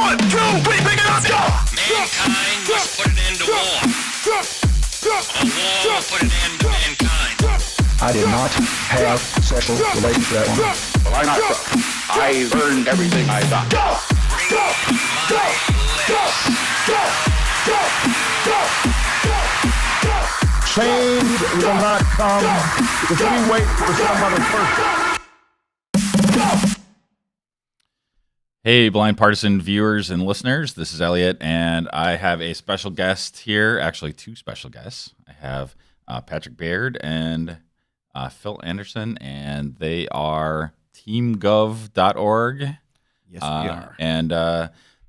1, 2, 3, pick it up, go! Mankind must put an end to war. Or war will put an end to mankind. I did not have sexual relations with that woman. Well, I learned everything I got. Go! Go! Go! Go! Go! Go! Go! Go! Change will not come if we wait for some other person. Hey, Blind Partisan viewers and listeners, this is Elliot, and I have a special guest here, actually two special guests. I have Patrick Baird and Phil Anderson, and they are teamgov.org. Yes, we are. And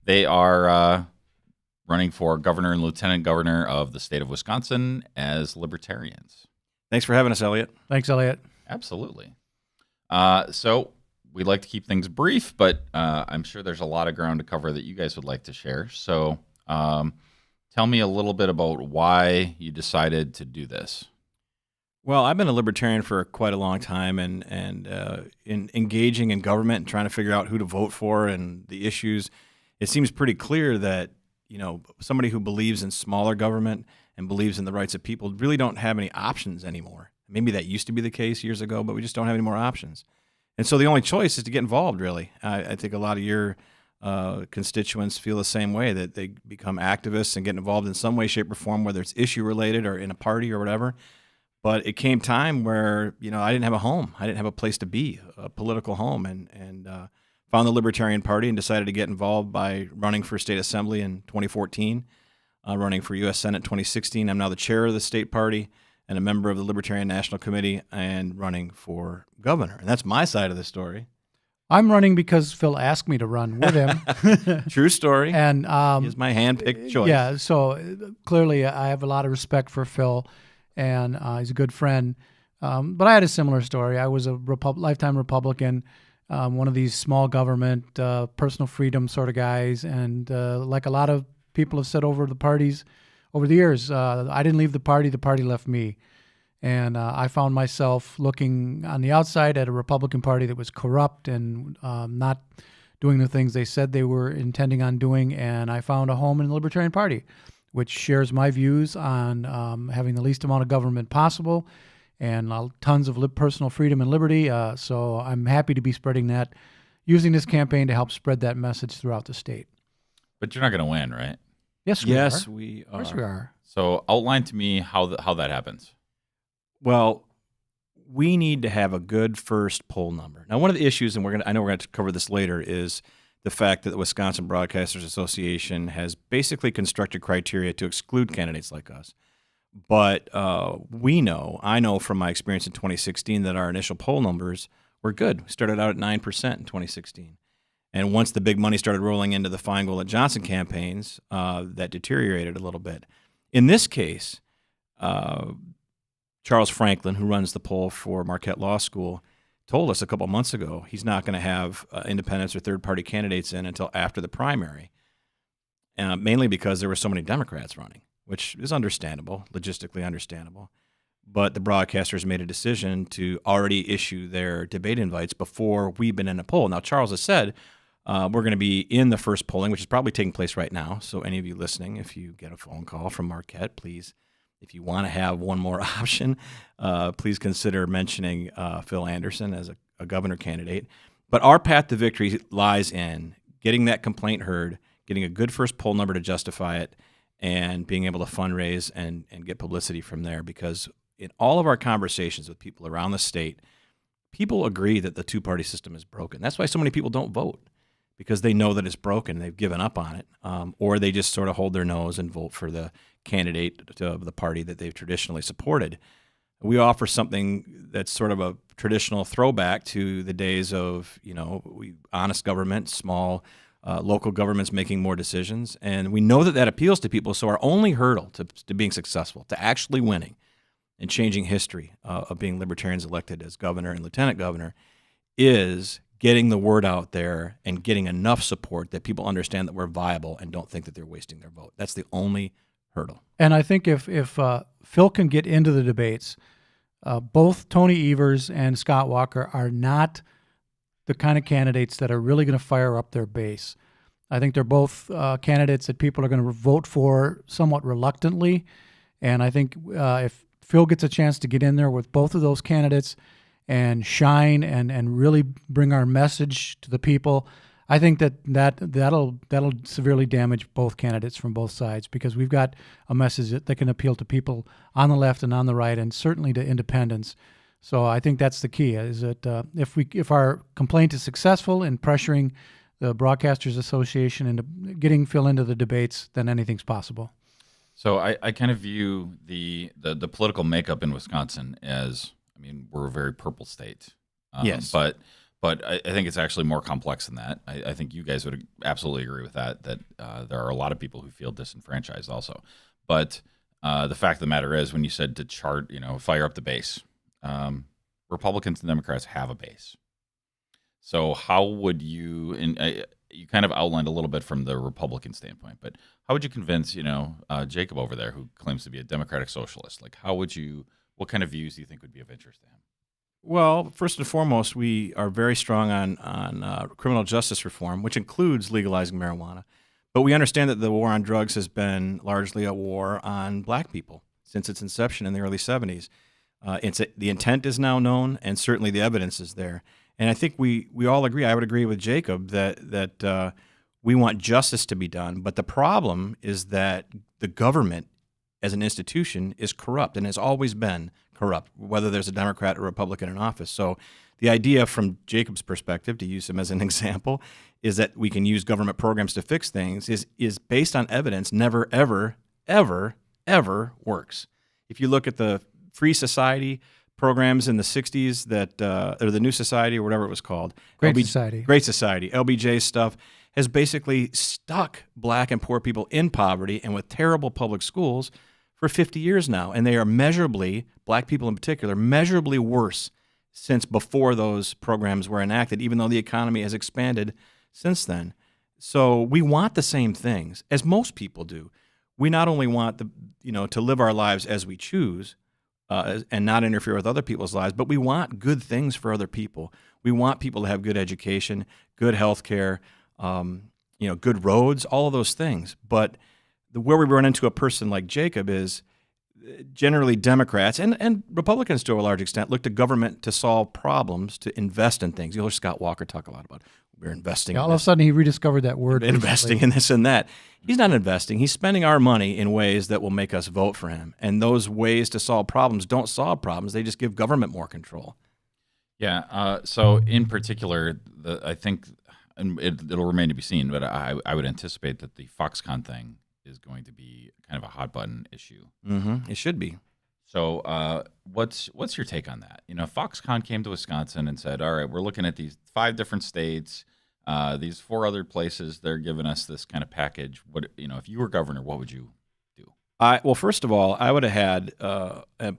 they are running for governor and lieutenant governor of the state of Wisconsin as libertarians. Thanks for having us, Elliot. Thanks, Elliot. Absolutely. So we like to keep things brief, but I'm sure there's a lot of ground to cover that you guys would like to share. So tell me a little bit about why you decided to do this. Well, I've been a libertarian for quite a long time, and in engaging in government and trying to figure out who to vote for and the issues, it seems pretty clear that somebody who believes in smaller government and believes in the rights of people really don't have any options anymore. Maybe that used to be the case years ago, but we just don't have any more options. And so the only choice is to get involved, really. I think a lot of your constituents feel the same way, that they become activists and get involved in some way, shape, or form, whether it's issue-related or in a party or whatever. But it came time where, I didn't have a home. I didn't have a place to be, a political home, and found the Libertarian Party and decided to get involved by running for state assembly in 2014, running for U.S. Senate 2016. I'm now the chair of the state party and a member of the Libertarian National Committee and running for governor. And that's my side of the story. I'm running because Phil asked me to run with him. True story. And he's my hand-picked choice. Yeah, so clearly I have a lot of respect for Phil, and he's a good friend. But I had a similar story. I was a lifetime Republican, one of these small government, personal freedom sort of guys. And like a lot of people have said over the years, I didn't leave the party left me. And I found myself looking on the outside at a Republican Party that was corrupt and not doing the things they said they were intending on doing. And I found a home in the Libertarian Party, which shares my views on having the least amount of government possible and tons of personal freedom and liberty. So I'm happy to be spreading that, using this campaign to help spread that message throughout the state. But you're not going to win, right? Yes, we are. We are. Of course we are. So outline to me how that happens. Well, we need to have a good first poll number. Now, one of the issues, and I know we're going to cover this later, is the fact that the Wisconsin Broadcasters Association has basically constructed criteria to exclude candidates like us. But I know from my experience in 2016 that our initial poll numbers were good. We started out at 9% in 2016. And once the big money started rolling into the Feingold and Johnson campaigns, that deteriorated a little bit. In this case, Charles Franklin, who runs the poll for Marquette Law School, told us a couple months ago he's not going to have independents or third-party candidates in until after the primary, mainly because there were so many Democrats running, which is understandable, logistically understandable. But the broadcasters made a decision to already issue their debate invites before we've been in a poll. Now, Charles has said we're going to be in the first polling, which is probably taking place right now. So any of you listening, if you get a phone call from Marquette, please, if you want to have one more option, please consider mentioning Phil Anderson as a governor candidate. But our path to victory lies in getting that complaint heard, getting a good first poll number to justify it, and being able to fundraise and get publicity from there. Because in all of our conversations with people around the state, people agree that the two-party system is broken. That's why so many people don't vote, because they know that it's broken. They've given up on it, or they just sort of hold their nose and vote for the candidate of the party that they've traditionally supported. We offer something that's sort of a traditional throwback to the days of, honest government, small local governments making more decisions. And we know that appeals to people. So our only hurdle to being successful, to actually winning and changing history of being libertarians elected as governor and lieutenant governor, is getting the word out there and getting enough support that people understand that we're viable and don't think that they're wasting their vote. That's the only hurdle. And I think if Phil can get into the debates, both Tony Evers and Scott Walker are not the kind of candidates that are really going to fire up their base. I think they're both candidates that people are going to vote for somewhat reluctantly. And I think if Phil gets a chance to get in there with both of those candidates and shine and really bring our message to the people, I think that'll severely damage both candidates from both sides, because we've got a message that can appeal to people on the left and on the right, and certainly to independents. So I think that's the key, is that if our complaint is successful in pressuring the Broadcasters Association into getting Phil into the debates, then anything's possible. So I kind of view the political makeup in Wisconsin as, I mean, we're a very purple state. Yes. But I think it's actually more complex than that. I think you guys would absolutely agree with that there are a lot of people who feel disenfranchised also. But the fact of the matter is, when you said to fire up the base, Republicans and Democrats have a base. So how would you, you kind of outlined a little bit from the Republican standpoint, but how would you convince, Jacob over there, who claims to be a democratic socialist? Like, what kind of views do you think would be of interest to him? Well, first and foremost, we are very strong on criminal justice reform, which includes legalizing marijuana. But we understand that the war on drugs has been largely a war on black people since its inception in the early 70s. The intent is now known, and certainly the evidence is there. And I think we all agree, I would agree with Jacob, that we want justice to be done. But the problem is that the government as an institution is corrupt and has always been corrupt, whether there's a Democrat or Republican in office. So the idea from Jacob's perspective, to use him as an example, is that we can use government programs to fix things is based on evidence, never, ever, ever, ever works. If you look at the Free Society programs in the 60s or the New Society or whatever it was called. Great Society. LBJ stuff has basically stuck black and poor people in poverty and with terrible public schools for 50 years now. And they are measurably, black people in particular, measurably worse since before those programs were enacted, even though the economy has expanded since then. So we want the same things, as most people do. We not only want to live our lives as we choose, and not interfere with other people's lives, but we want good things for other people. We want people to have good education, good health care, good roads, all of those things. But where we run into a person like Jacob is generally Democrats and Republicans to a large extent look to government to solve problems, to invest in things. You'll hear Scott Walker talk a lot about we're investing. All of a sudden, he rediscovered that word. Investing in this and that. He's not investing. He's spending our money in ways that will make us vote for him. And those ways to solve problems don't solve problems. They just give government more control. Yeah. So in particular, I think, and it'll remain to be seen, but I would anticipate that the Foxconn thing is going to be kind of a hot button issue. Mm-hmm. It should be. So what's your take on that? Foxconn came to Wisconsin and said, all right, we're looking at these 5 different states, these 4 other places. They're giving us this kind of package. What, if you were governor, what would you do? Well, first of all, I would have had an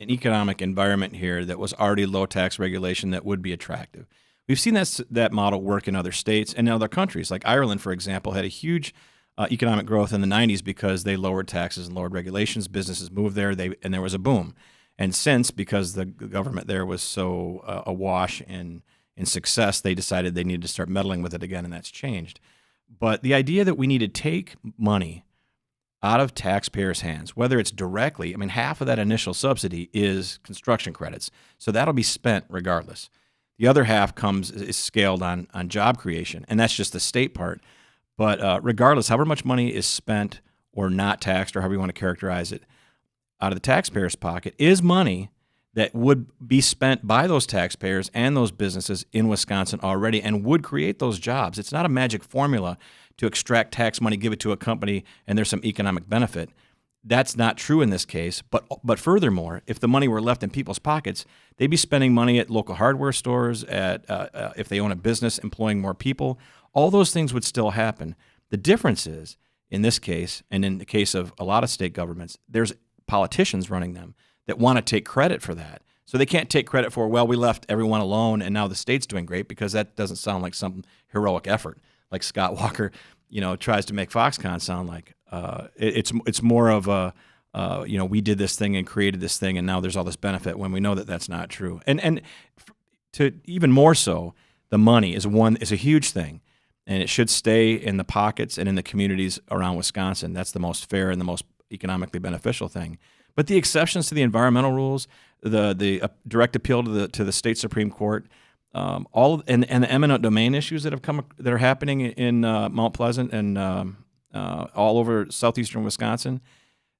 economic environment here that was already low tax regulation that would be attractive. We've seen that model work in other states and in other countries. Like Ireland, for example, had a huge economic growth in the 90s because they lowered taxes and lowered regulations. Businesses moved there, and there was a boom. And since, because the government there was so awash in success, they decided they needed to start meddling with it again, and that's changed. But the idea that we need to take money out of taxpayers' hands, whether it's directly, half of that initial subsidy is construction credits, so that'll be spent regardless. The other half is scaled on job creation, and that's just the state part. But regardless, however much money is spent or not taxed, or however you want to characterize it, out of the taxpayer's pocket is money that would be spent by those taxpayers and those businesses in Wisconsin already and would create those jobs. It's not a magic formula to extract tax money, give it to a company, and there's some economic benefit. That's not true in this case. But furthermore, if the money were left in people's pockets, they'd be spending money at local hardware stores, if they own a business, employing more people. All those things would still happen. The difference is, in this case, and in the case of a lot of state governments, there's politicians running them that want to take credit for that. So they can't take credit for, well, we left everyone alone and now the state's doing great, because that doesn't sound like some heroic effort like Scott Walker, tries to make Foxconn sound like. It's more of a, we did this thing and created this thing and now there's all this benefit, when we know that that's not true. And to even more so, the money is a huge thing. and it should stay in the pockets and in the communities around Wisconsin. That's the most fair and the most economically beneficial thing. But the exceptions to the environmental rules, the direct appeal to the state Supreme Court, and the eminent domain issues that are happening in Mount Pleasant and all over southeastern Wisconsin,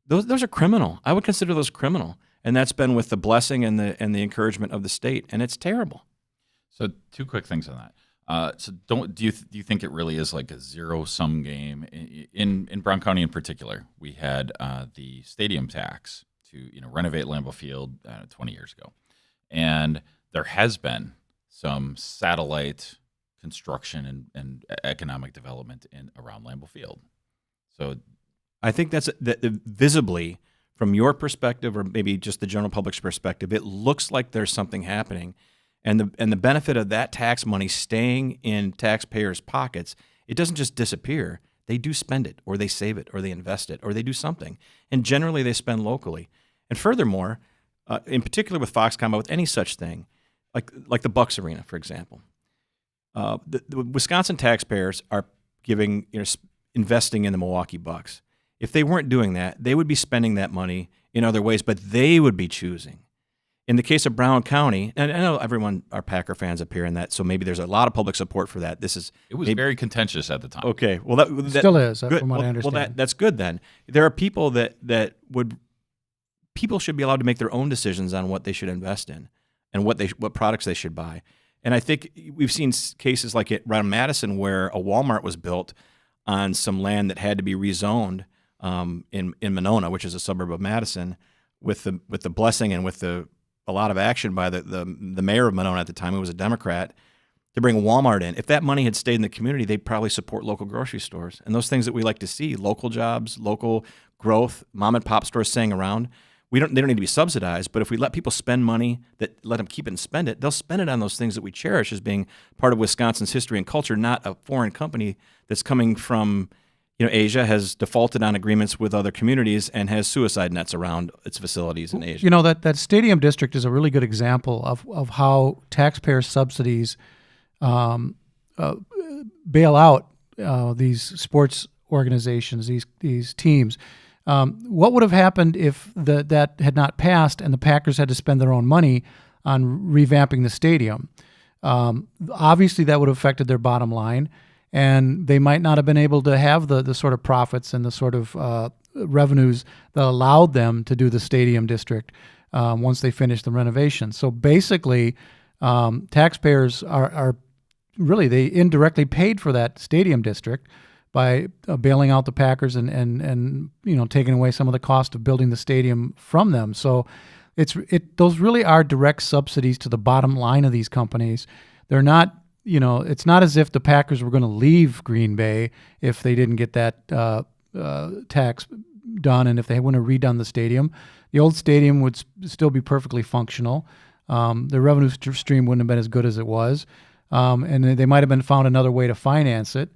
those are criminal. I would consider those criminal, and that's been with the blessing and the encouragement of the state, and it's terrible. So 2 quick things on that. So do you think it really is like a zero-sum game? In Brown County in particular, we had the stadium tax to renovate Lambeau Field 20 years ago, and there has been some satellite construction and economic development around Lambeau Field. So I think that visibly, from your perspective or maybe just the general public's perspective, it looks like there's something happening. And the benefit of that tax money staying in taxpayers' pockets, it doesn't just disappear. They do spend it, or they save it, or they invest it, or they do something. And generally, they spend locally. And furthermore, in particular with Foxconn, but with any such thing, like the Bucks Arena, for example, the Wisconsin taxpayers are investing in the Milwaukee Bucks. If they weren't doing that, they would be spending that money in other ways, but they would be choosing. In the case of Brown County, and I know everyone are Packer fans up here, and that so maybe there's a lot of public support for that. It was very contentious at the time. Okay, well that Still is, good. from what I understand. Well, that's good then. There are people people should be allowed to make their own decisions on what they should invest in and what products they should buy. And I think we've seen cases like around Madison where a Walmart was built on some land that had to be rezoned in Monona, which is a suburb of Madison, with the blessing and with a lot of action by the mayor of Monona at the time, who was a Democrat, to bring Walmart in. If that money had stayed in the community, they'd probably support local grocery stores and those things that we like to see: local jobs, local growth, mom and pop stores staying around. They don't need to be subsidized, but if we let people spend money, let them keep it and spend it, they'll spend it on those things that we cherish as being part of Wisconsin's history and culture, not a foreign company that's coming from Asia, has defaulted on agreements with other communities and has suicide nets around its facilities in Asia. That stadium district is a really good example of how taxpayer subsidies bail out these sports organizations, these teams. What would have happened if that had not passed and the Packers had to spend their own money on revamping the stadium? Obviously, that would have affected their bottom line, and they might not have been able to have the sort of profits and the sort of revenues that allowed them to do the stadium district once they finished the renovation. So basically, taxpayers are really, they indirectly paid for that stadium district by bailing out the Packers and taking away some of the cost of building the stadium from them. So those really are direct subsidies to the bottom line of these companies. They're not, it's not as if the Packers were going to leave Green Bay if they didn't get that tax done, and if they wouldn't have redone the stadium. The old stadium would still be perfectly functional. The revenue stream wouldn't have been as good as it was, and they might have been found another way to finance it.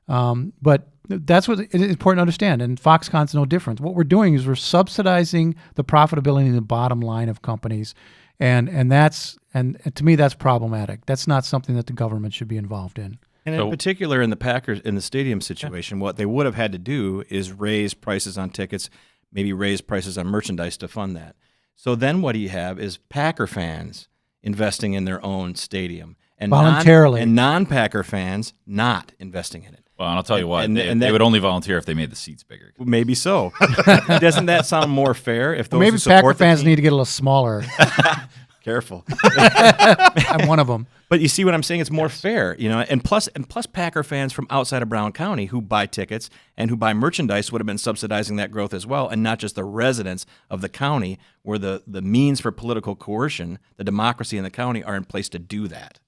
But that's what is important to understand, and Foxconn's no different. What we're doing is we're subsidizing the profitability and the bottom line of companies, and to me that's problematic. That's not something that the government should be involved in. And in particular, in the Packers, in the stadium situation, what they would have had to do is raise prices on tickets, maybe raise prices on merchandise to fund that. So then what you have is Packer fans investing in their own stadium, and voluntarily, and non-Packer fans not investing in it. Well, and I'll tell you what, they would only volunteer if they made the seats bigger. Maybe so. Doesn't that sound more fair? If those maybe who support Packer fans team, need to get a little smaller. Careful. I'm one of them. But you see what I'm saying? It's more fair, and plus Packer fans from outside of Brown County who buy tickets and who buy merchandise would have been subsidizing that growth as well, and not just the residents of the county where the means for political coercion, the democracy in the county, are in place to do that.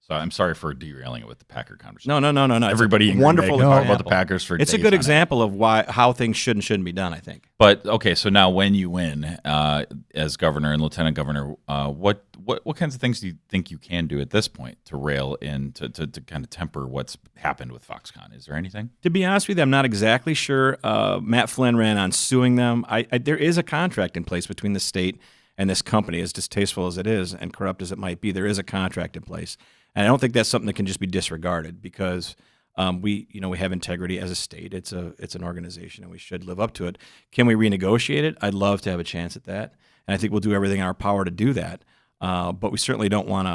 So I'm sorry for derailing it with the Packer conversation. No. Everybody in wonderful Green Bay can talk about the Packers for It's a days good on example of how things should and shouldn't be done, I think. But okay, so now when you win as governor and lieutenant governor, what kinds of things do you think you can do at this point to rail in to kind of temper what's happened with Foxconn? Is there anything? To be honest with you, I'm not exactly sure. Matt Flynn ran on suing them. There is a contract in place between the state and this company, as distasteful as it is and corrupt as it might be. There is a contract in place. And I don't think that's something that can just be disregarded, because We have integrity as a state. It's an organization, and we should live up to it. Can we renegotiate it? I'd love to have a chance at that, and I think we'll do everything in our power to do that. But we certainly don't want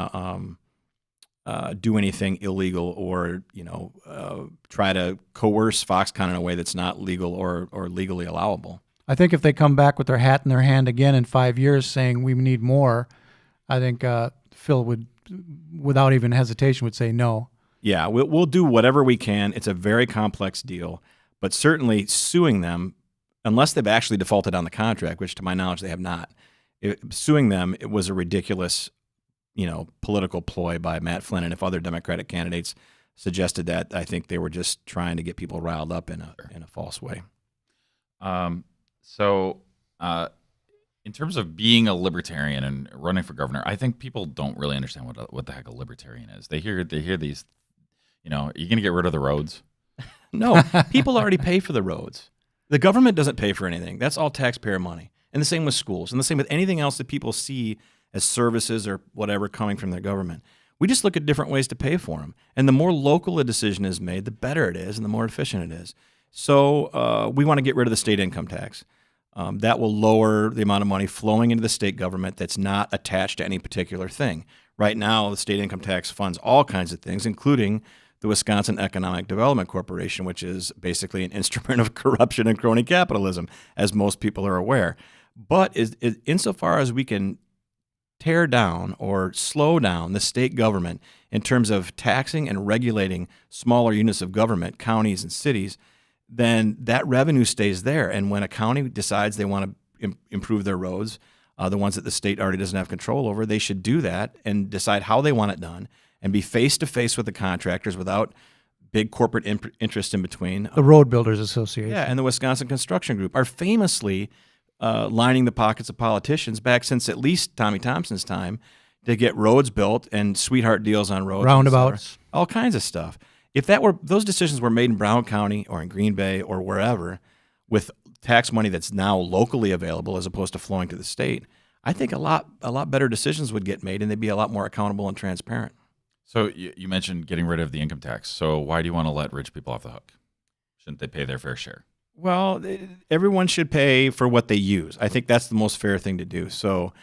to do anything illegal or try to coerce Foxconn in a way that's not legal or legally allowable. I think if they come back with their hat in their hand again in 5 years saying we need more, I think Phil would, without even hesitation, would say no. Yeah, we'll do whatever we can. It's a very complex deal, but certainly suing them, unless they've actually defaulted on the contract, which to my knowledge they have not, suing them, it was a ridiculous, political ploy by Matt Flynn. And if other Democratic candidates suggested that, I think they were just trying to get people riled up in a false way. So, in terms of being a libertarian and running for governor, I think people don't really understand what the heck a libertarian is. They hear these, are you going to get rid of the roads? No, people already pay for the roads. The government doesn't pay for anything. That's all taxpayer money. And the same with schools, and the same with anything else that people see as services or whatever coming from their government. We just look at different ways to pay for them. And the more local a decision is made, the better it is and the more efficient it is. So we want to get rid of the state income tax. That will lower the amount of money flowing into the state government that's not attached to any particular thing. Right now, the state income tax funds all kinds of things, including the Wisconsin Economic Development Corporation, which is basically an instrument of corruption and crony capitalism, as most people are aware. But insofar as we can tear down or slow down the state government in terms of taxing and regulating smaller units of government, counties and cities, then that revenue stays there. And when a county decides they want to improve their roads, the ones that the state already doesn't have control over, they should do that and decide how they want it done and be face-to-face with the contractors without big corporate interest in between. The Road Builders Association. Yeah, and the Wisconsin Construction Group are famously lining the pockets of politicians back since at least Tommy Thompson's time to get roads built and sweetheart deals on roads. Roundabouts. All kinds of stuff. If those decisions were made in Brown County or in Green Bay or wherever with tax money that's now locally available as opposed to flowing to the state, I think a lot better decisions would get made and they'd be a lot more accountable and transparent. So you mentioned getting rid of the income tax. So why do you want to let rich people off the hook? Shouldn't they pay their fair share? Well, everyone should pay for what they use. I think that's the most fair thing to do. So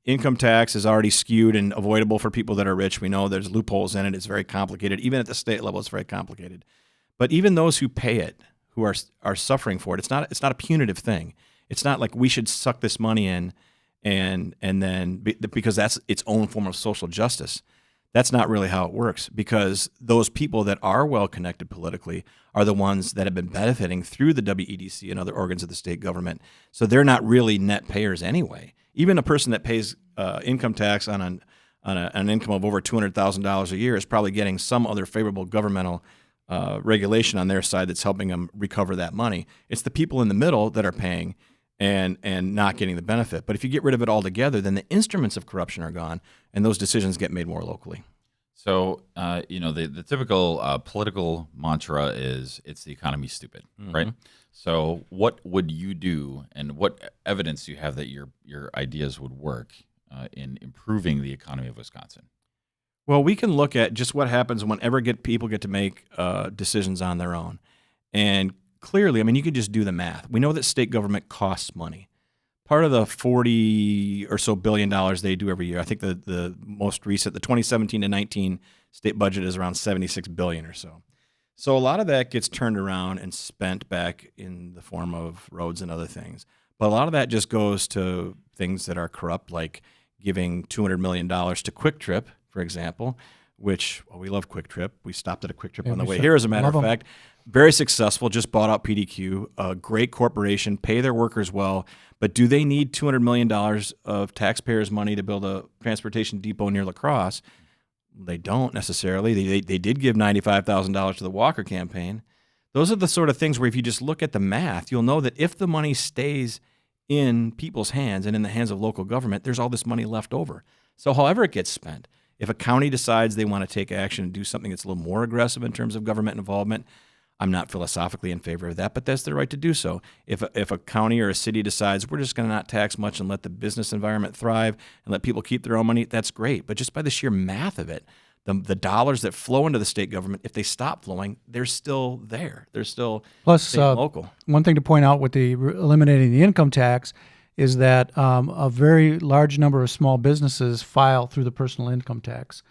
income tax is already skewed and avoidable for people that are rich. We know there's loopholes in it. It's very complicated. Even at the state level, it's very complicated. But even those who pay it, who are suffering for it, it's not a punitive thing. It's not like we should suck this money in and then because that's its own form of social justice. That's not really how it works, because those people that are well connected politically are the ones that have been benefiting through the WEDC and other organs of the state government. So they're not really net payers anyway. Even a person that pays income tax on an income of over $200,000 a year is probably getting some other favorable governmental regulation on their side that's helping them recover that money. It's the people in the middle that are paying and not getting the benefit. But if you get rid of it altogether, then the instruments of corruption are gone, and those decisions get made more locally. So, the typical political mantra is it's the economy stupid, right? So what would you do, and what evidence do you have that your ideas would work in improving the economy of Wisconsin? Well, we can look at just what happens whenever people get to make decisions on their own. And clearly, I mean, you could just do the math. We know that state government costs money. Part of the $40 or so billion they do every year, I think the most recent, the 2017 to 19 state budget is around $76 billion or so. So a lot of that gets turned around and spent back in the form of roads and other things. But a lot of that just goes to things that are corrupt, like giving $200 million to Quick Trip, for example, which, we love Quick Trip. We stopped at a Quick Trip on the way here, as a matter of fact. Very successful, just bought out PDQ, a great corporation, pay their workers well. But do they need $200 million of taxpayers' money to build a transportation depot near La Crosse? They don't necessarily. They did give $95,000 to the Walker campaign. Those are the sort of things where if you just look at the math, you'll know that if the money stays in people's hands and in the hands of local government, there's all this money left over. So however it gets spent, if a county decides they want to take action and do something that's a little more aggressive in terms of government involvement, I'm not philosophically in favor of that, but that's their right to do so. If a county or a city decides we're just going to not tax much and let the business environment thrive and let people keep their own money, that's great. But just by the sheer math of it, the dollars that flow into the state government, if they stop flowing, they're still there. They're still Plus, state and local. one thing to point out with the eliminating the income tax is that a very large number of small businesses file through the personal income tax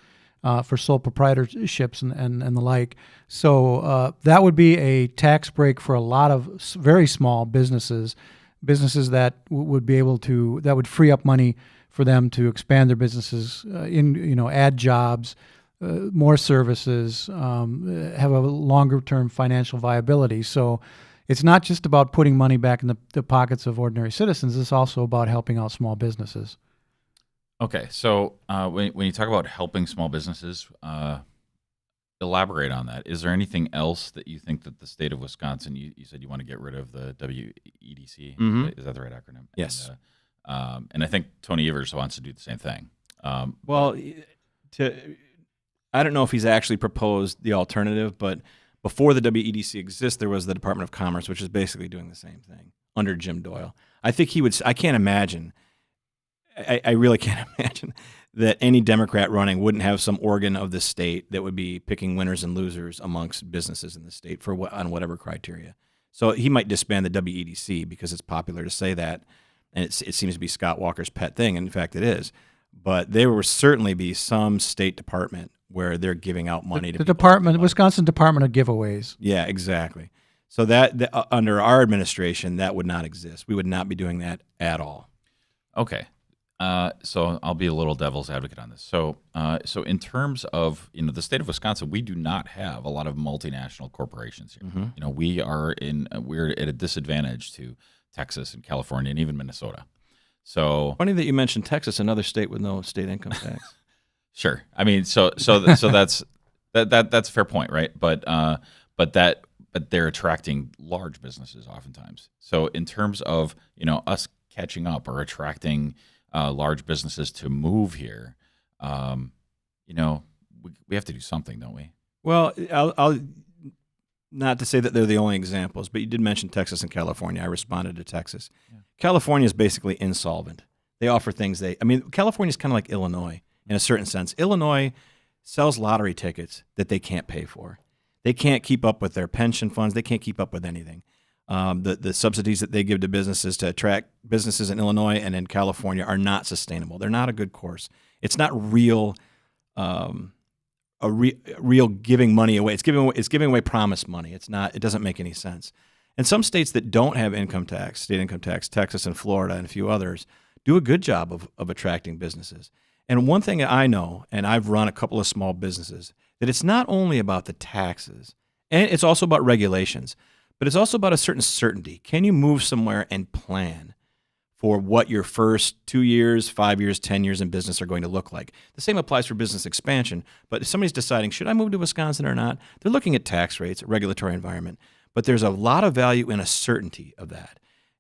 for sole proprietorships and the like. So that would be a tax break for a lot of very small businesses that would be able to, that would free up money for them to expand their businesses, add jobs, more services, have a longer term financial viability. So it's not just about putting money back in the pockets of ordinary citizens. It's also about helping out small businesses. Okay, so when you talk about helping small businesses, elaborate on that. Is there anything else that you think that the state of Wisconsin, you said you want to get rid of the WEDC, is that the right acronym? Yes. And I think Tony Evers wants to do the same thing. I don't know if he's actually proposed the alternative, but before the WEDC exists, there was the Department of Commerce, which is basically doing the same thing under Jim Doyle. I think he would. I can't imagine. I really can't imagine that any Democrat running wouldn't have some organ of the state that would be picking winners and losers amongst businesses in the state on whatever criteria. So he might disband the WEDC because it's popular to say that, and it seems to be Scott Walker's pet thing. And in fact, it is. But there will certainly be some state department where they're giving out money to the people. department, Wisconsin Department of Giveaways. Yeah, exactly. So that under our administration, that would not exist. We would not be doing that at all. Okay. So I'll be a little devil's advocate on this. So in terms of the state of Wisconsin, we do not have a lot of multinational corporations here. We're at a disadvantage to Texas and California and even Minnesota. So funny that you mentioned Texas, another state with no state income tax. Sure. I mean, so that's a fair point, right? But they're attracting large businesses oftentimes. So in terms of us catching up or attracting large businesses to move here, we have to do something, don't we? Well, I'll not to say that they're the only examples, but you did mention Texas and California. I responded to Texas. Yeah. California is basically insolvent. They offer things California is kind of like Illinois in a certain sense. Illinois sells lottery tickets that they can't pay for. They can't keep up with their pension funds. They can't keep up with anything. The subsidies that they give to businesses to attract businesses in Illinois and in California are not sustainable. They're not a good course. It's not real, real giving money away. It's giving away promised money. It's not. It doesn't make any sense. And some states that don't have income tax, state income tax, Texas and Florida and a few others, do a good job of attracting businesses. And one thing I know, and I've run a couple of small businesses, that it's not only about the taxes, and it's also about regulations, but it's also about a certain certainty. Can you move somewhere and plan for what your first 2 years, 5 years, 10 years in business are going to look like? The same applies for business expansion. But if somebody's deciding, should I move to Wisconsin or not, they're looking at tax rates, regulatory environment. But there's a lot of value in a certainty of that.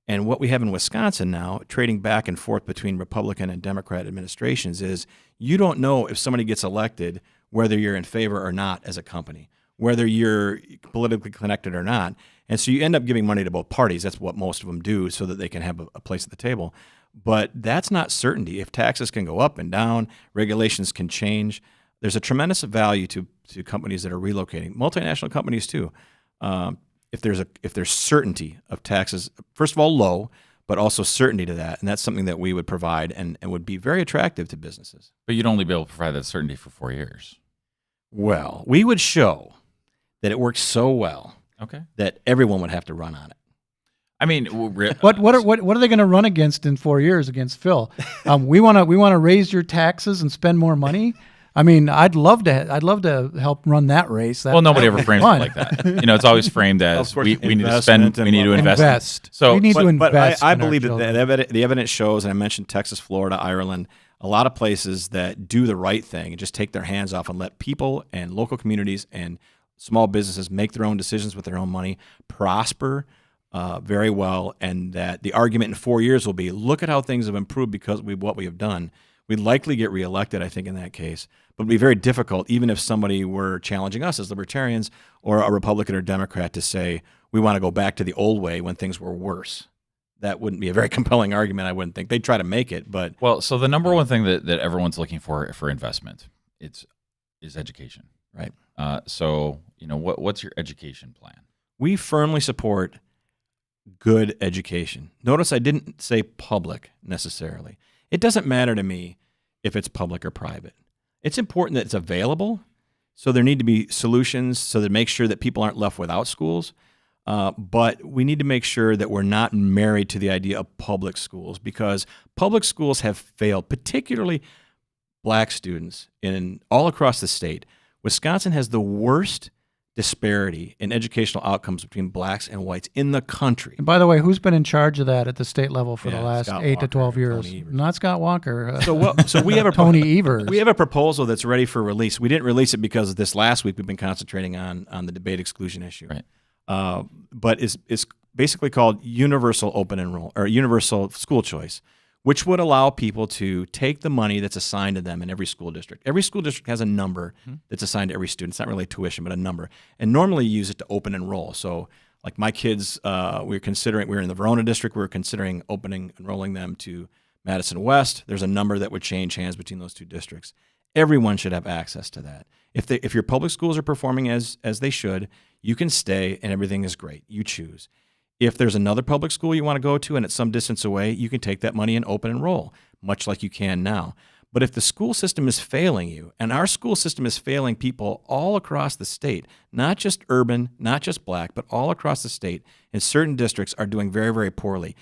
And what we have in Wisconsin now, trading back and forth between Republican and Democrat administrations, is you don't know if somebody gets elected whether you're in favor or not as a company, whether you're politically connected or not. And so you end up giving money to both parties. That's what most of them do so that they can have a place at the table. But that's not certainty. If taxes can go up and down, regulations can change, there's a tremendous value to companies that are relocating, multinational companies too. If there's certainty of taxes, first of all, low, but also certainty to that. And that's something that we would provide and would be very attractive to businesses. But you'd only be able to provide that certainty for 4 years. Well, we would show that it works so well that everyone would have to run on it. I mean, what are they going to run against in 4 years against Phil? We want to raise your taxes and spend more money. I mean, I'd love to help run that race. Nobody ever frames it like that. It's always framed as we need to spend, we need to invest. So we need to invest. But I believe that the evidence shows, and I mentioned Texas, Florida, Ireland, a lot of places that do the right thing and just take their hands off and let people and local communities and small businesses make their own decisions with their own money, prosper very well, and that the argument in 4 years will be, look at how things have improved because of what we have done. We'd likely get reelected, I think, in that case. But it would be very difficult, even if somebody were challenging us as libertarians or a Republican or Democrat, to say, we want to go back to the old way when things were worse. That wouldn't be a very compelling argument, I wouldn't think. They'd try to make it, but... Well, so the number one thing that everyone's looking for investment, it's is education. Right. So, what's your education plan? We firmly support good education. Notice I didn't say public necessarily. It doesn't matter to me if it's public or private. It's important that it's available. So there need to be solutions so that make sure that people aren't left without schools. But we need to make sure that we're not married to the idea of public schools, because public schools have failed, particularly black students all across the state. Wisconsin has the worst disparity in educational outcomes between blacks and whites in the country. And by the way, who's been in charge of that at the state level for the last Scott 8 to 12 Walker, years? Tony Evers. Not Scott Walker. So we have a Tony Evers. We have a proposal that's ready for release. We didn't release it because this last week we've been concentrating on the debate exclusion issue. Right. But it's basically called universal open enroll or universal school choice, which would allow people to take the money that's assigned to them in every school district. Every school district has a number that's assigned to every student. It's not really tuition, but a number. And normally you use it to open enroll. So like my kids, we're in the Verona district. We're considering enrolling them to Madison West. There's a number that would change hands between those two districts. Everyone should have access to that. If your public schools are performing as they should, you can stay and everything is great. You choose. If there's another public school you want to go to and it's some distance away, you can take that money and open enroll, much like you can now. But if the school system is failing you, and our school system is failing people all across the state, not just urban, not just black, but all across the state, and certain districts are doing very, very poorly,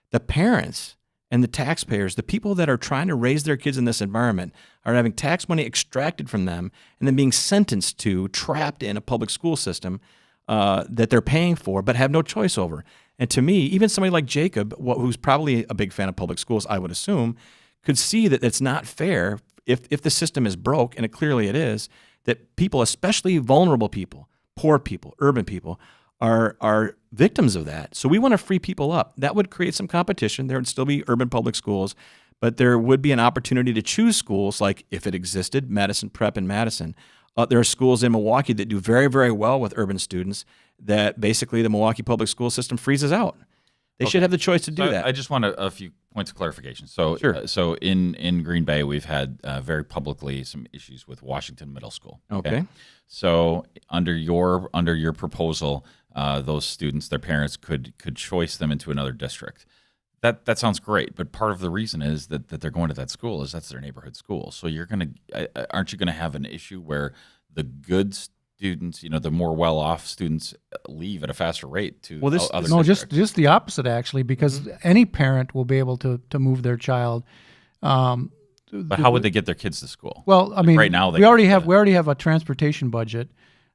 the parents and the taxpayers, the people that are trying to raise their kids in this environment, are having tax money extracted from them and then being sentenced to, trapped in a public school system that they're paying for but have no choice over. And to me, even somebody like Jacob, who's probably a big fan of public schools, I would assume, could see that it's not fair if the system is broke, and clearly it is, that people, especially vulnerable people, poor people, urban people, are victims of that. So we want to free people up. That would create some competition. There would still be urban public schools, but there would be an opportunity to choose schools like, if it existed, Madison Prep in Madison. There are schools in Milwaukee that do very, very well with urban students that basically the Milwaukee public school system freezes out. They should have the choice to do that. I just want a few points of clarification. So, Sure. So in Green Bay, we've had very publicly some issues with Washington Middle School. Okay. So under your proposal, those students, their parents could choice them into another district. That sounds great, but part of the reason is that they're going to that school is that's their neighborhood school. So aren't you gonna have an issue where the good students, the more well-off students, leave at a faster rate to other no, districts? just the opposite actually, because any parent will be able to move their child. But how would they get their kids to school? Well, I mean, right now we already have a transportation budget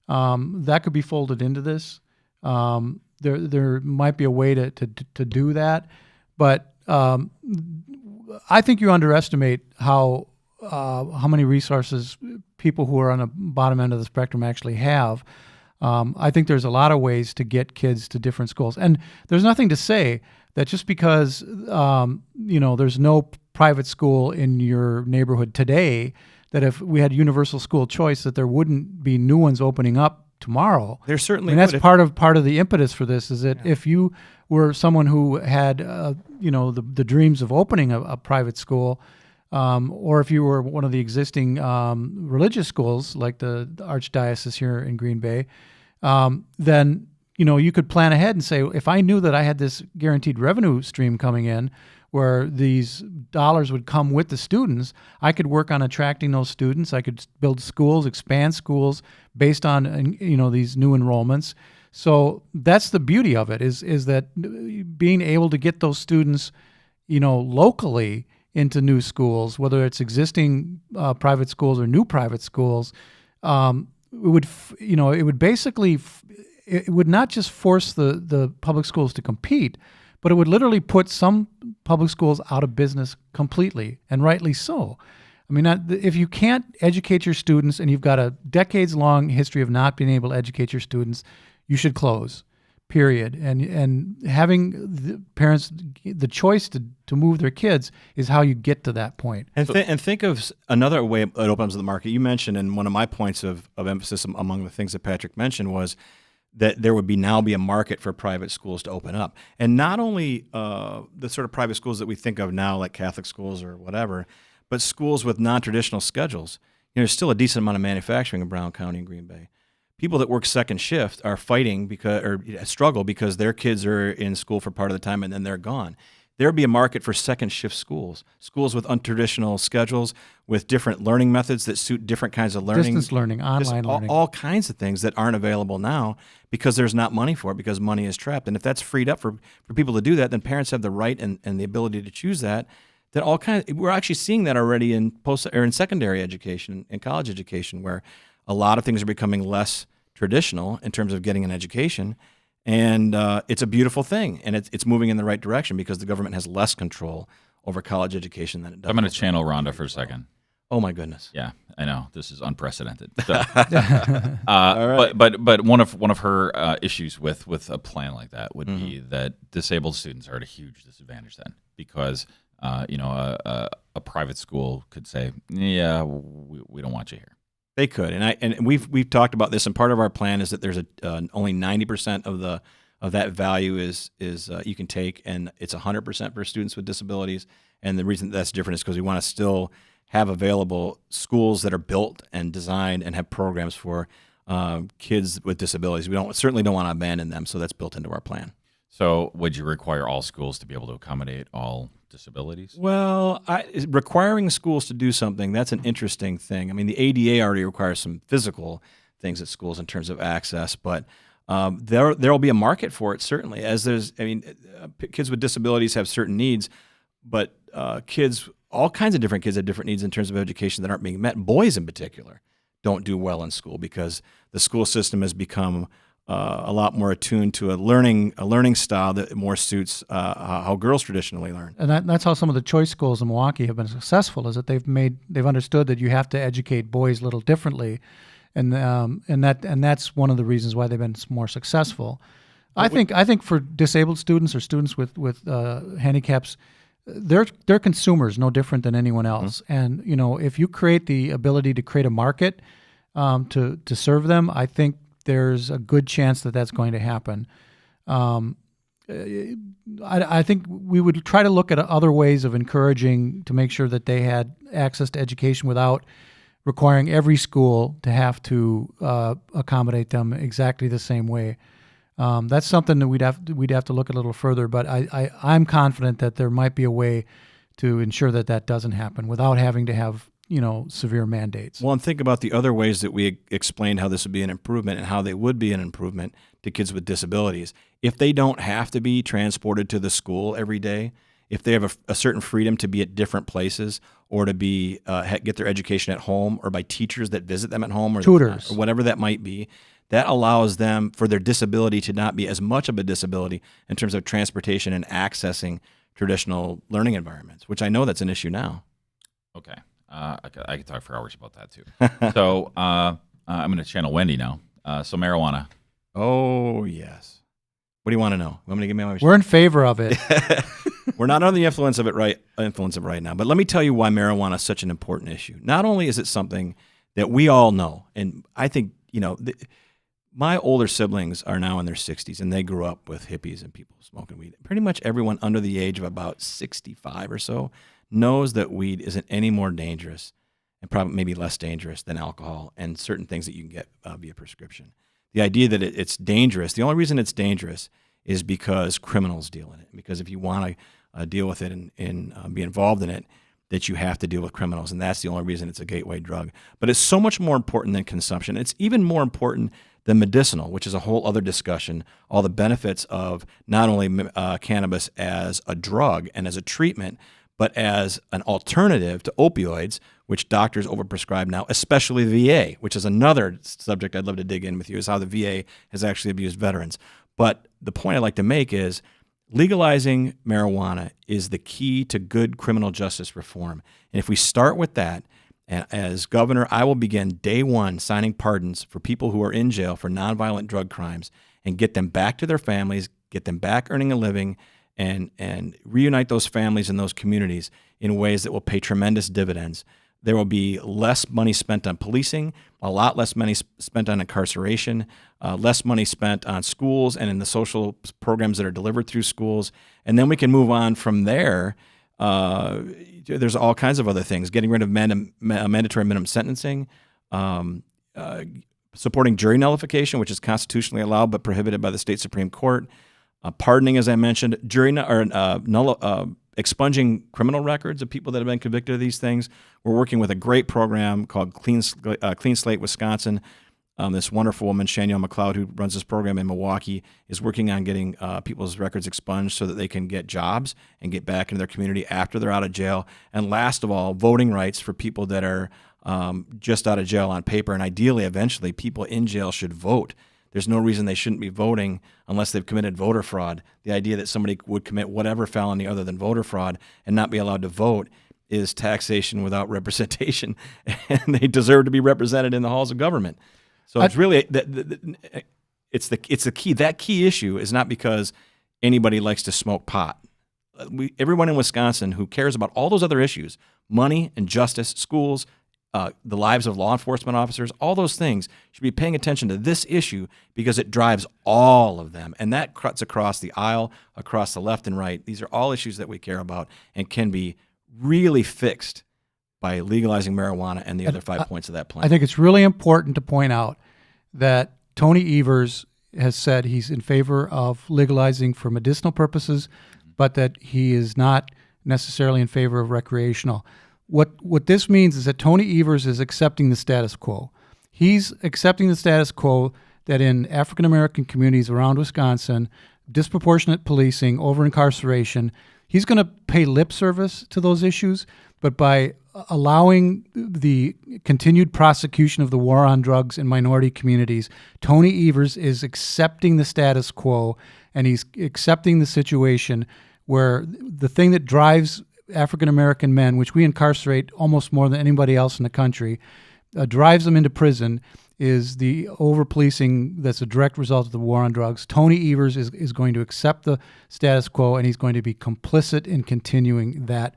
that could be folded into this. There might be a way to do that. But I think you underestimate how many resources people who are on the bottom end of the spectrum actually have. I think there's a lot of ways to get kids to different schools, and there's nothing to say that just because there's no private school in your neighborhood today, that if we had universal school choice, that there wouldn't be new ones opening up tomorrow. There's certainly, that's part of the impetus for this, is that if you were someone who had the dreams of opening a private school, or if you were one of the existing religious schools like the Archdiocese here in Green Bay, then you could plan ahead and say, if I knew that I had this guaranteed revenue stream coming in, where these dollars would come with the students, I could work on attracting those students. I could build schools, expand schools based on these new enrollments. So that's the beauty of it, is that being able to get those students, locally into new schools, whether it's existing private schools or new private schools, it would not just force the public schools to compete, but it would literally put some public schools out of business completely, and rightly so. I mean, if you can't educate your students and you've got a decades-long history of not being able to educate your students, you should close, period. And having the parents the choice to move their kids is how you get to that point. And think of another way it opens the market. You mentioned, and one of my points of emphasis among the things that Patrick mentioned was that there would now be a market for private schools to open up. And not only the sort of private schools that we think of now, like Catholic schools or whatever, but schools with non-traditional schedules. there's still a decent amount of manufacturing in Brown County and Green Bay. People that work second shift are fighting struggle because their kids are in school for part of the time and then they're gone. There'd be a market for second shift schools with untraditional schedules, with different learning methods that suit different kinds of learning. Distance learning, online learning. All kinds of things that aren't available now because there's not money for it, because money is trapped. And if that's freed up for people to do that, then parents have the right and the ability to choose that. We're actually seeing that already in in secondary education and college education, where a lot of things are becoming less traditional in terms of getting an education. And it's a beautiful thing, and it's moving in the right direction because the government has less control over college education than it does. I'm going to channel Rhonda for a second. Oh my goodness! Yeah, I know this is unprecedented. So, All right. but one of her issues with a plan like that would be that disabled students are at a huge disadvantage then, because a private school could say, yeah, we don't want you here. They could, and we've talked about this, and part of our plan is that there's only 90% of that value is you can take, and it's 100% for students with disabilities. And the reason that's different is because we want to still have available schools that are built and designed and have programs for kids with disabilities. We certainly don't want to abandon them, so that's built into our plan. So would you require all schools to be able to accommodate all disabilities? Well, requiring schools to do something, that's an interesting thing. I mean, the ADA already requires some physical things at schools in terms of access, but there will be a market for it, certainly. Kids with disabilities have certain needs, but all kinds of different kids have different needs in terms of education that aren't being met. Boys in particular don't do well in school because the school system has become a lot more attuned to a learning style that more suits how girls traditionally learn. And that's how some of the choice schools in Milwaukee have been successful, is that they've understood that you have to educate boys a little differently, and that's one of the reasons why they've been more successful. I think for disabled students or students with handicaps, they're consumers no different than anyone else. And if you create the ability to create a market to serve them, I think there's a good chance that that's going to happen. I think we would try to look at other ways of encouraging to make sure that they had access to education without requiring every school to have to accommodate them exactly the same way. That's something that we'd have to look a little further. But I'm confident that there might be a way to ensure that doesn't happen without having to have severe mandates. Well, and think about the other ways that we explained how this would be an improvement and how they would be an improvement to kids with disabilities. If they don't have to be transported to the school every day, if they have a certain freedom to be at different places or to be get their education at home or by teachers that visit them at home or tutors or whatever that might be, that allows them for their disability to not be as much of a disability in terms of transportation and accessing traditional learning environments, which I know that's an issue now. Okay. I could talk for hours about that too. So I'm going to channel Wendy now. So marijuana. Oh yes. What do you want to know? Want me to give me my? We're in favor of it. We're not under the influence of it right now. But let me tell you why marijuana is such an important issue. Not only is it something that we all know, and I think my older siblings are now in their 60s, and they grew up with hippies and people smoking weed. Pretty much everyone under the age of about 65 or so knows that weed isn't any more dangerous and probably maybe less dangerous than alcohol and certain things that you can get via prescription. The idea that it's dangerous, the only reason it's dangerous is because criminals deal in it. Because if you want to deal with it and be involved in it, that you have to deal with criminals, and that's the only reason it's a gateway drug. But it's so much more important than consumption. It's even more important than medicinal, which is a whole other discussion, all the benefits of not only cannabis as a drug and as a treatment, but as an alternative to opioids, which doctors overprescribe now, especially the VA, which is another subject I'd love to dig in with you, is how the VA has actually abused veterans. But the point I'd like to make is legalizing marijuana is the key to good criminal justice reform. And if we start with that, and as governor, I will begin day one signing pardons for people who are in jail for nonviolent drug crimes and get them back to their families, get them back earning a living, and reunite those families and those communities in ways that will pay tremendous dividends. There will be less money spent on policing, a lot less money spent on incarceration, less money spent on schools and in the social programs that are delivered through schools. And then we can move on from there There's all kinds of other things. Getting rid of mandatory minimum sentencing, supporting jury nullification, which is constitutionally allowed but prohibited by the state Supreme Court. Pardoning, as I mentioned, expunging criminal records of people that have been convicted of these things. We're working with a great program called Clean Slate Wisconsin. This wonderful woman, Shanielle McLeod, who runs this program in Milwaukee, is working on getting people's records expunged so that they can get jobs and get back into their community after they're out of jail. And last of all, voting rights for people that are just out of jail on paper. And ideally, eventually, people in jail should vote. There's no reason they shouldn't be voting unless they've committed voter fraud. The idea that somebody would commit whatever felony other than voter fraud and not be allowed to vote is taxation without representation, and they deserve to be represented in the halls of government. So it's really it's the key. That key issue is not because anybody likes to smoke pot. Everyone in Wisconsin who cares about all those other issues, money and justice, schools, the lives of law enforcement officers, all those things should be paying attention to this issue because it drives all of them. And that cuts across the aisle, across the left and right. These are all issues that we care about and can be really fixed by legalizing marijuana and the other 5 points of that plan. I think it's really important to point out that Tony Evers has said he's in favor of legalizing for medicinal purposes, but that he is not necessarily in favor of recreational. What this means is that Tony Evers is accepting the status quo. He's accepting the status quo that in African American communities around Wisconsin, disproportionate policing, over-incarceration, he's going to pay lip service to those issues, but by allowing the continued prosecution of the war on drugs in minority communities, Tony Evers is accepting the status quo, and he's accepting the situation where the thing that drives African-American men, which we incarcerate almost more than anybody else in the country, drives them into prison, is the over-policing that's a direct result of the war on drugs. Tony Evers is going to accept the status quo, and he's going to be complicit in continuing that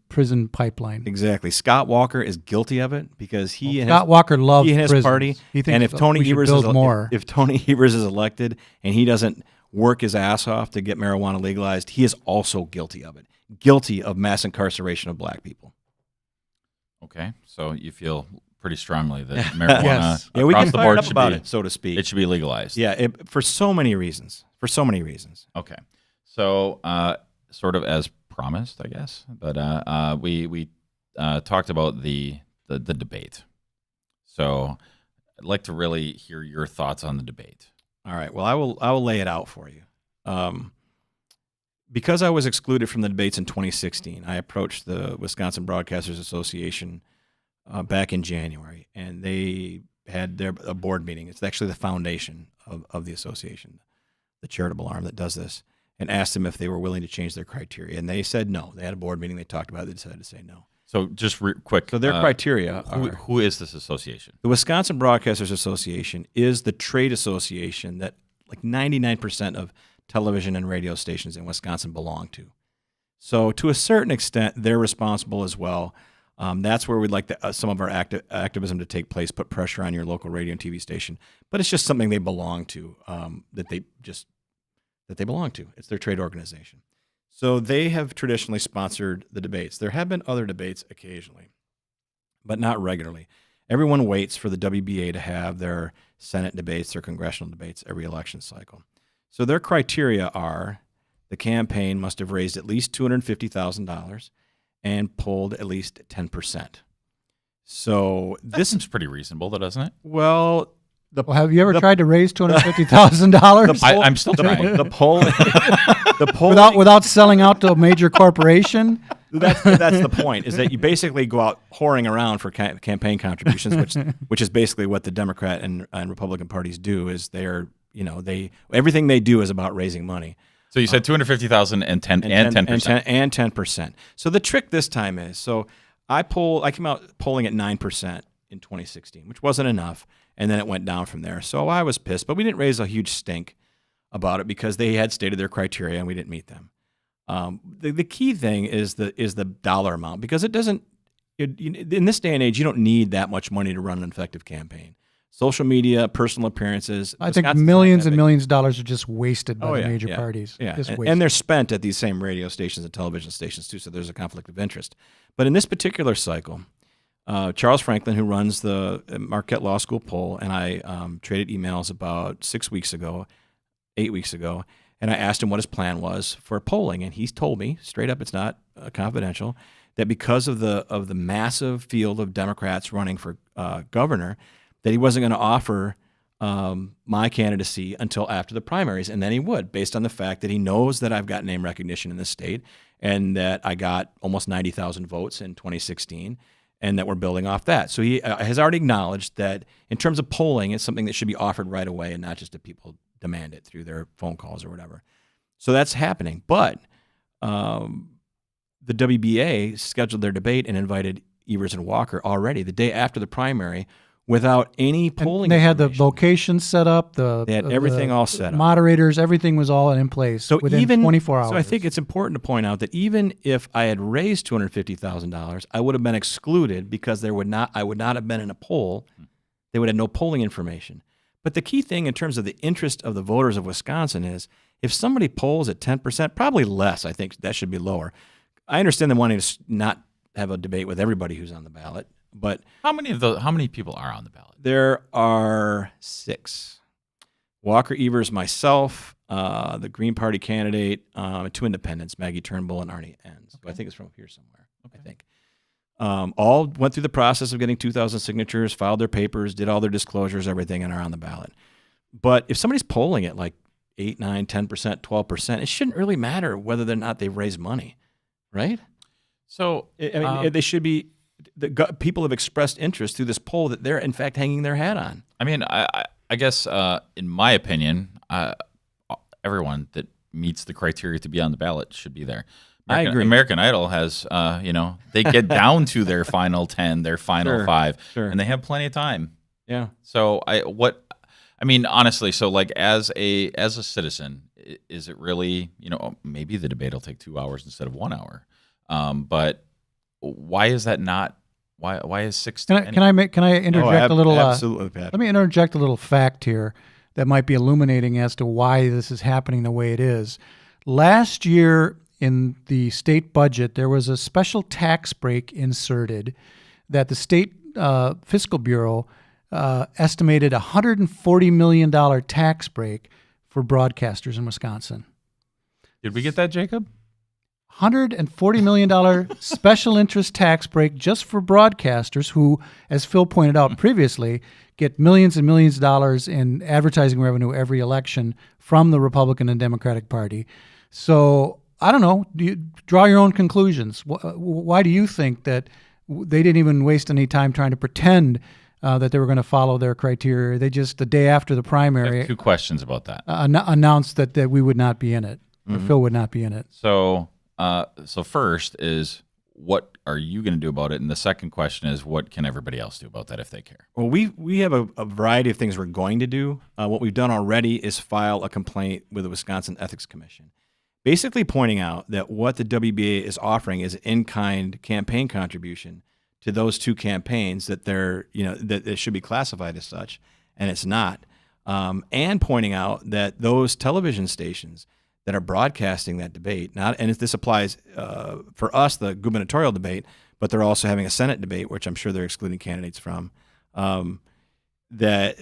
prison pipeline. Exactly. Scott Walker is guilty of it because Scott Walker loves he and his prisons. party. He thinks and if Tony Evers if Tony Evers is elected and he doesn't work his ass off to get marijuana legalized, he is also guilty of it. Guilty of mass incarceration of black people. Okay, so you feel pretty strongly that marijuana Yes. Yeah, we across can the fire board it up should about be, it, so to speak. it should be legalized. Yeah, for so many reasons. Okay, so sort of as promised, I guess, but we talked about the debate. So I'd like to really hear your thoughts on the debate. All right. Well, I will lay it out for you. Because I was excluded from the debates in 2016, I approached the Wisconsin Broadcasters Association back in January, and they had a board meeting. It's actually the foundation of the association, the charitable arm that does this, and asked them if they were willing to change their criteria. And they said no. They had a board meeting. They talked about it. They decided to say no. So just quick. So their criteria are... Who is this association? The Wisconsin Broadcasters Association is the trade association that like 99% of television and radio stations in Wisconsin belong to. So to a certain extent, they're responsible as well. That's where we'd like some of our activism to take place, put pressure on your local radio and TV station. But it's just something they belong to, that they belong to. It's their trade organization. So they have traditionally sponsored the debates. There have been other debates occasionally, but not regularly. Everyone waits for the WBA to have their Senate debates, their congressional debates every election cycle. So their criteria are the campaign must have raised at least $250,000 and polled at least 10%. So This seems pretty reasonable, though, doesn't it? well, Have you ever tried to raise $250,000 I'm still trying. the poll without selling out to a major corporation? That's the point. Is that you basically go out whoring around for campaign contributions, which is basically what the Democrat and Republican parties do. Is everything they do is about raising money. So you said 250,000 and 10%. And 10%. So the trick this time is, I came out polling at 9% in 2016, which wasn't enough, and then it went down from there. So I was pissed, but we didn't raise a huge stink about it because they had stated their criteria and we didn't meet them. The key thing is the dollar amount, because it doesn't. In this day and age, you don't need that much money to run an effective campaign. social media, personal appearances. I think Wisconsin's millions not and that millions of dollars are just wasted by Oh, the yeah, major yeah, parties. Yeah, Just and wasted. they're spent at these same radio stations and television stations too. So there's a conflict of interest. But in this particular cycle, Charles Franklin, who runs the Marquette Law School poll, and I traded emails about 8 weeks ago, and I asked him what his plan was for polling, and he's told me straight up, it's not confidential, that because of the massive field of Democrats running for governor, that he wasn't going to offer my candidacy until after the primaries, and then he would, based on the fact that he knows that I've got name recognition in this state, and that I got almost 90,000 votes in 2016, and that we're building off that. So he has already acknowledged that in terms of polling, it's something that should be offered right away and not just if people demand it through their phone calls or whatever. So that's happening. But the WBA scheduled their debate and invited Evers and Walker already the day after the primary without any polling. And they had the information. locations set up. They had everything all set up. Moderators, everything was all in place. So within even 24 hours. So I think it's important to point out that even if I had raised $250,000, I would have been excluded because I would not have been in a poll. They would have no polling information. But the key thing in terms of the interest of the voters of Wisconsin is if somebody polls at 10%, probably less. I think that should be lower. I understand them wanting to not have a debate with everybody who's on the ballot, but How many people are on the ballot? there are 6. Walker Evers, myself, the Green Party candidate, 2 independents, Maggie Turnbull and Arnie Enns, who I think is from here somewhere, I think. All went through the process of getting 2,000 signatures, filed their papers, did all their disclosures, everything, and are on the ballot. But if somebody's polling at like 8, 9, 10%, 12%, it shouldn't really matter whether or not they've raised money, right? So I mean, they should be. People have expressed interest through this poll that they're in fact hanging their hat on. I mean, I guess in my opinion, everyone that meets the criteria to be on the ballot should be there. I agree. American Idol has, they get down to their final 10, their final Sure, 5, sure. and they have plenty of time. Yeah. So honestly, so like as a citizen, is it really, maybe the debate will take 2 hours instead of 1 hour, but why is that not? Why is 6? Can I interject a little? Absolutely, Pat. Let me interject a little fact here that might be illuminating as to why this is happening the way it is. Last year in the state budget, there was a special tax break inserted that the state fiscal bureau estimated $140 million tax break for broadcasters in Wisconsin. Did we get that, Jacob? $140 million special interest tax break just for broadcasters who, as Phil pointed out previously, get millions and millions of dollars in advertising revenue every election from the Republican and Democratic Party. So I don't know. Do you draw your own conclusions? Why do you think that they didn't even waste any time trying to pretend that they were going to follow their criteria? They just, the day after the I primary, have 2 questions about that. announced that we would not be in it, or Phil would not be in it. So first is, what are you going to do about it? And the second question is, what can everybody else do about that if they care? Well, we have a variety of things we're going to do. What we've done already is file a complaint with the Wisconsin Ethics Commission, basically pointing out that what the WBA is offering is an in-kind campaign contribution to those 2 campaigns, that that it should be classified as such, and it's not. And pointing out that those television stations that are broadcasting that debate, and if this applies for us, the gubernatorial debate, but they're also having a Senate debate, which I'm sure they're excluding candidates from, those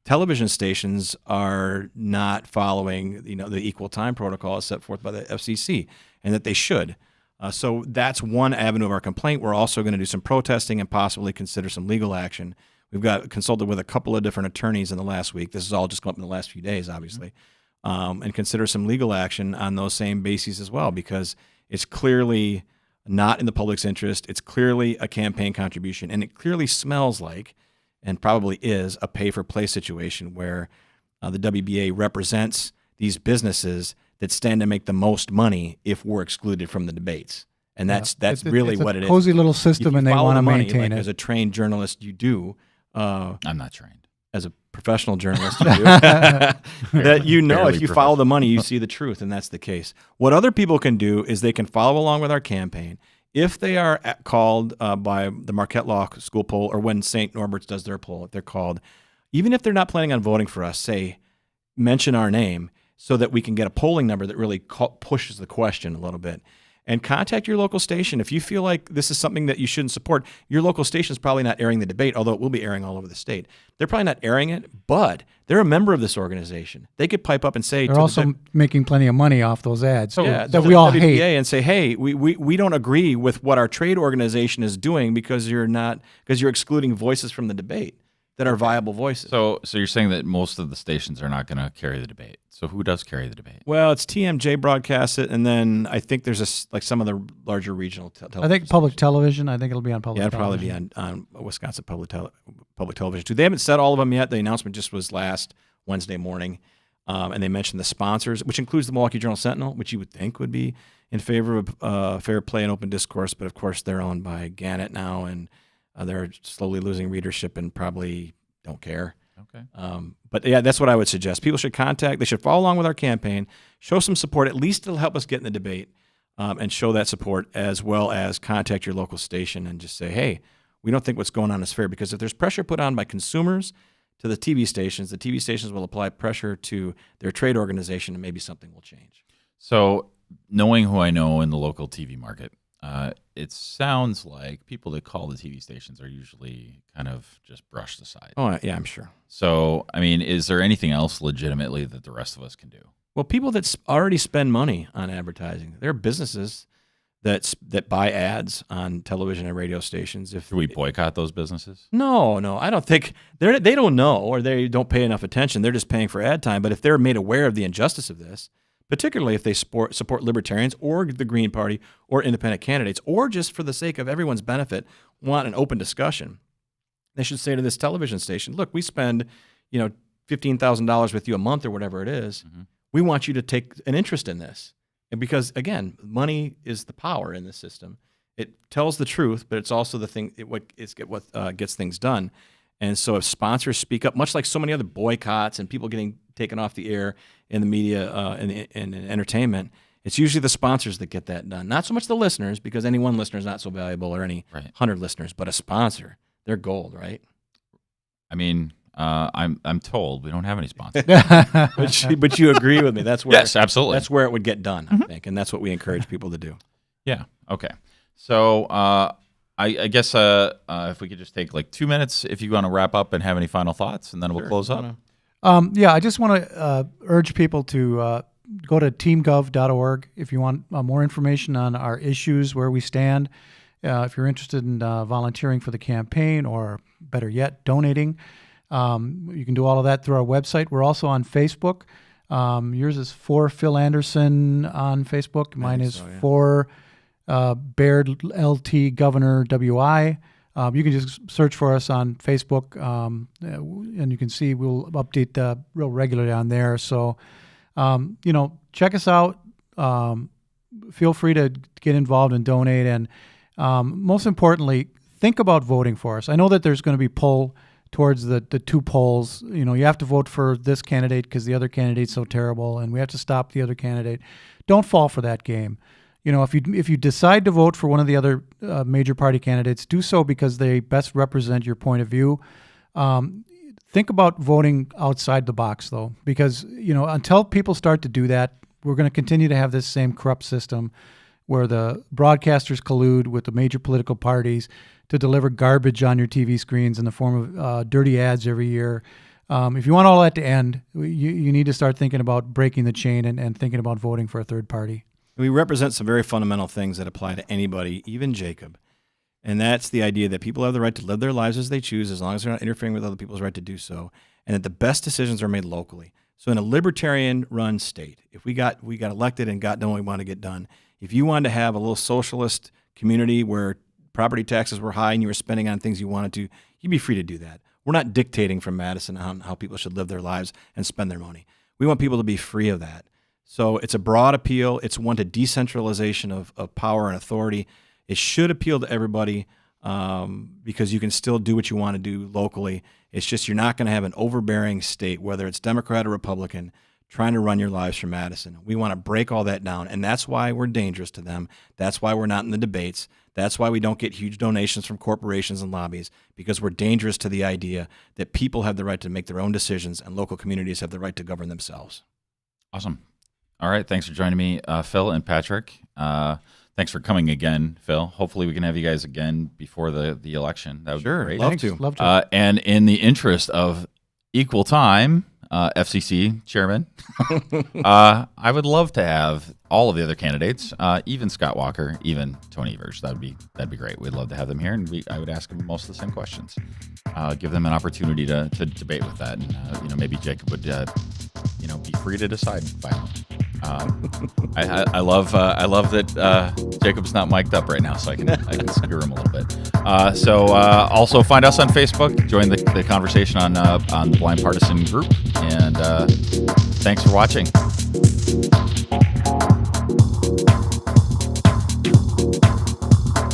television stations are not following the equal time protocol as set forth by the FCC, and that they should. So that's one avenue of our complaint. We're also going to do some protesting and possibly consider some legal action. We've got consulted with a couple of different attorneys in the last week. This has all just come up in the last few days, obviously, and consider some legal action on those same bases as well, because it's clearly not in the public's interest. It's clearly a campaign contribution, and it clearly smells like, and probably is, a pay-for-play situation where the WBA represents these businesses that stand to make the most money if we're excluded from the debates. And that's really it's what a it is. cozy little system, and they follow want to the money, maintain like, it. As a trained journalist, you do. I'm not trained. As a professional journalist, you do. That if you Barely follow the money, you see the truth, and that's the case. What other people can do is they can follow along with our campaign. If they are called by the Marquette Law School poll, or when St. Norbert's does their poll, if they're called, even if they're not planning on voting for us, say, mention our name so that we can get a polling number that really pushes the question a little bit. And contact your local station. If you feel like this is something that you shouldn't support, your local station is probably not airing the debate, although it will be airing all over the state. They're probably not airing it, but they're a member of this organization. They could pipe up and say, They're also making plenty of money off those ads that to we all WPA hate. and say, hey, we don't agree with what our trade organization is doing because you're excluding voices from the debate that are viable voices. So you're saying that most of the stations are not going to carry the debate. So who does carry the debate? Well, it's TMJ broadcasts it, and then I think there's some of the larger regional television. I think public television. I think it'll be on public. Yeah, it'll probably television. be on Wisconsin public television too. They haven't said all of them yet. The announcement just was last Wednesday morning, and they mentioned the sponsors, which includes the Milwaukee Journal Sentinel, which you would think would be in favor of fair play and open discourse, but of course they're owned by Gannett now, and they're slowly losing readership and probably don't care. Okay. But yeah, that's what I would suggest. People should they should follow along with our campaign, show some support. At least it'll help us get in the debate and show that support, as well as contact your local station and just say, hey, we don't think what's going on is fair. Because if there's pressure put on by consumers to the TV stations will apply pressure to their trade organization, and maybe something will change. So knowing who I know in the local TV market, it sounds like people that call the TV stations are usually kind of just brushed aside. Oh, yeah, I'm sure. So, I mean, is there anything else legitimately that the rest of us can do? Well, people that already spend money on advertising, there are businesses that buy ads on television and radio stations. Do we boycott those businesses? No, I don't think they don't know, or they don't pay enough attention. They're just paying for ad time. But if they're made aware of the injustice of this, particularly if they support libertarians or the Green Party or independent candidates, or just for the sake of everyone's benefit, want an open discussion, they should say to this television station, look, we spend, $15,000 with you a month or whatever it is. Mm-hmm. We want you to take an interest in this. And because, again, money is the power in this system. It tells the truth, but it's also the thing, what gets things done. And so if sponsors speak up, much like so many other boycotts and people getting taken off the air in the media and entertainment, it's usually the sponsors that get that done. Not so much the listeners, because any one listener is not so valuable, or any 100 listeners, but a sponsor, they're gold, right? I mean, I'm told we don't have any sponsors. but you agree with me. That's where yes, absolutely. That's where it would get done, I think, and that's what we encourage people to do. Yeah. Okay. So I guess if we could just take like 2 minutes, if you want to wrap up and have any final thoughts, and then we'll close up. I just want to urge people to go to teamgov.org if you want more information on our issues, where we stand. If you're interested in volunteering for the campaign, or better yet, donating, you can do all of that through our website. We're also on Facebook. Yours is for Phil Anderson on Facebook. Mine is for Baird LT Governor WI. You can just search for us on Facebook, and you can see we'll update real regularly on there. So, check us out. Feel free to get involved and donate. And most importantly, think about voting for us. I know that there's going to be pull towards the two polls. You have to vote for this candidate because the other candidate's so terrible, and we have to stop the other candidate. Don't fall for that game. If you decide to vote for one of the other major party candidates, do so because they best represent your point of view. Think about voting outside the box, though, because until people start to do that, we're going to continue to have this same corrupt system where the broadcasters collude with the major political parties to deliver garbage on your TV screens in the form of dirty ads every year. If you want all that to end, you need to start thinking about breaking the chain and thinking about voting for a third party. We represent some very fundamental things that apply to anybody, even Jacob. And that's the idea that people have the right to live their lives as they choose, as long as they're not interfering with other people's right to do so, and that the best decisions are made locally. So in a libertarian-run state, if we got elected and got done what we want to get done, if you wanted to have a little socialist community where property taxes were high and you were spending on things you wanted to, you'd be free to do that. We're not dictating from Madison on how people should live their lives and spend their money. We want people to be free of that. So it's a broad appeal. It's one to decentralization of power and authority. It should appeal to everybody because you can still do what you want to do locally. It's just you're not going to have an overbearing state, whether it's Democrat or Republican, trying to run your lives for Madison. We want to break all that down, and that's why we're dangerous to them. That's why we're not in the debates. That's why we don't get huge donations from corporations and lobbies, because we're dangerous to the idea that people have the right to make their own decisions and local communities have the right to govern themselves. Awesome. All right. Thanks for joining me, Phil and Patrick. Thanks for coming again, Phil. Hopefully we can have you guys again before the election. That would be great. Love to. Love to. And in the interest of equal time, FCC chairman, I would love to have all of the other candidates, even Scott Walker, even Tony Evers. That'd be great. We'd love to have them here, and I would ask them most of the same questions. Give them an opportunity to debate with that, and maybe Jacob would be free to decide finally. I love that Jacob's not mic'd up right now, so I can screw him a little bit. So also find us on Facebook. Join the conversation on the Blind Partisan group, and thanks for watching.